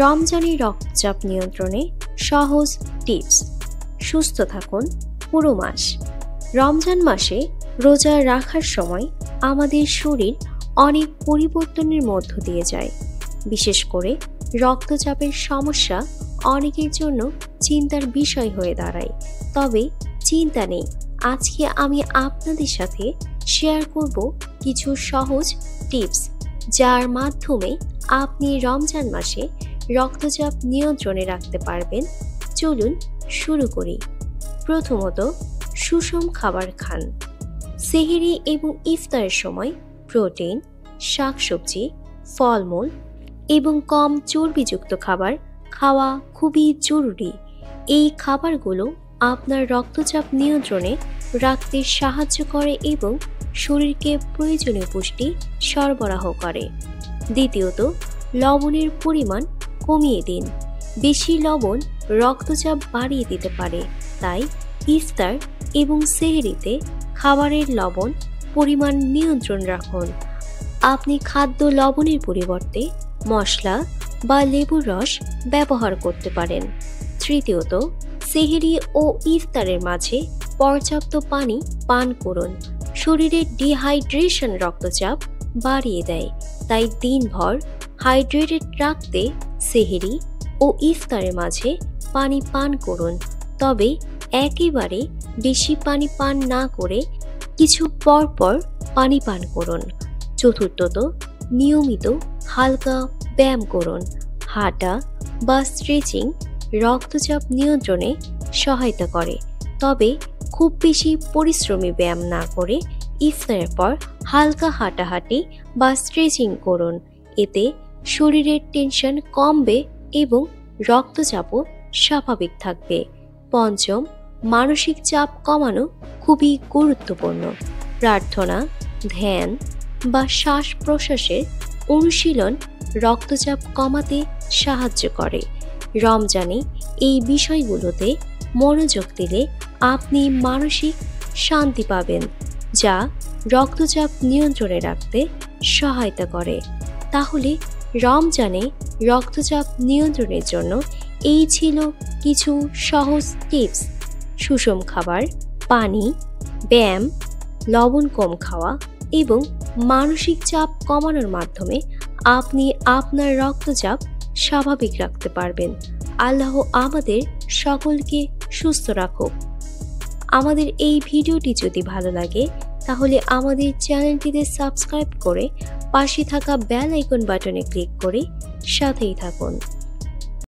রমজানে রক্তচাপ নিয়ন্ত্রণে সহজ টিপস। সুস্থ থাকুন পুরো মাস। রমজান মাসে রোজা রাখার সময় আমাদের শরীর অনেক পরিবর্তনের মধ্য দিয়ে যায়। বিশেষ করে রক্তচাপের সমস্যা অনেকের জন্য চিন্তার বিষয় হয়ে দাঁড়ায়। তবে চিন্তা নেই, আজকে আমি আপনাদের সাথে শেয়ার করব কিছু সহজ টিপস, যার মাধ্যমে আপনি রমজান মাসে রক্তচাপ নিয়ন্ত্রণে রাখতে পারবেন। চলুন শুরু করি। প্রথমত, সুষম খাবার খান। সেহরি এবং ইফতারের সময় প্রোটিন, শাকসবজি, ফলমূল এবং কম চর্বিযুক্ত খাবার খাওয়া খুবই জরুরি। এই খাবারগুলো আপনার রক্তচাপ নিয়ন্ত্রণে রাখতে সাহায্য করে এবং শরীরকে প্রয়োজনীয় পুষ্টি সরবরাহ করে। দ্বিতীয়ত, লবণের পরিমাণ কমিয়ে দিন। বেশি লবণ রক্তচাপ বাড়িয়ে দিতে পারে, তাই ইফতার এবং সেহরিতে খাবারের লবণ পরিমাণ নিয়ন্ত্রণ রাখুন। আপনি খাদ্য লবণের পরিবর্তে মশলা বা লেবুর রস ব্যবহার করতে পারেন। তৃতীয়ত, সেহরি ও ইফতারের মাঝে পর্যাপ্ত পানি পান করুন। শরীরের ডিহাইড্রেশন রক্তচাপ বাড়িয়ে দেয়, তাই দিনভর হাইড্রেটেড রাখতে সেহরি ও ইফতারের মাঝে পানি পান করুন। তবে একেবারে বেশি পানি পান না করে কিছু পর পর পানি পান করুন। চতুর্থত, নিয়মিত হালকা ব্যায়াম করুন। হাঁটা বা স্ট্রেচিং রক্তচাপ নিয়ন্ত্রণে সহায়তা করে, তবে খুব বেশি পরিশ্রমী ব্যায়াম না করে ইফতারের পর হালকা হাঁটাহাঁটি বা স্ট্রেচিং করুন। এতে শরীরের টেনশন কমবে এবং রক্তচাপও স্বাভাবিক থাকবে। পঞ্চম, মানসিক চাপ কমানো খুবই গুরুত্বপূর্ণ। প্রার্থনা, ধ্যান বা শ্বাস প্রশ্বাসের অনুশীলন রক্তচাপ কমাতে সাহায্য করে। রমজানে এই বিষয়গুলোতে মনোযোগ দিলে আপনি মানসিক শান্তি পাবেন, যা রক্তচাপ নিয়ন্ত্রণে রাখতে সহায়তা করে। তাহলে রমজানে রক্তচাপ নিয়ন্ত্রণের জন্য এই ছিল কিছু সহজ টিপস। সুষম খাবার, পানি, ব্যায়াম, লবণ কম খাওয়া এবং মানসিক চাপ কমানোর মাধ্যমে আপনি আপনার রক্তচাপ স্বাভাবিক রাখতে পারবেন। আল্লাহ আমাদের সকলকে সুস্থ রাখুক। আমাদের এই ভিডিওটি যদি ভালো লাগে তাহলে আমাদের চ্যানেলটিতে সাবস্ক্রাইব করে পাশে থাকা বেল আইকন বাটনে ক্লিক করে সাথেই থাকুন।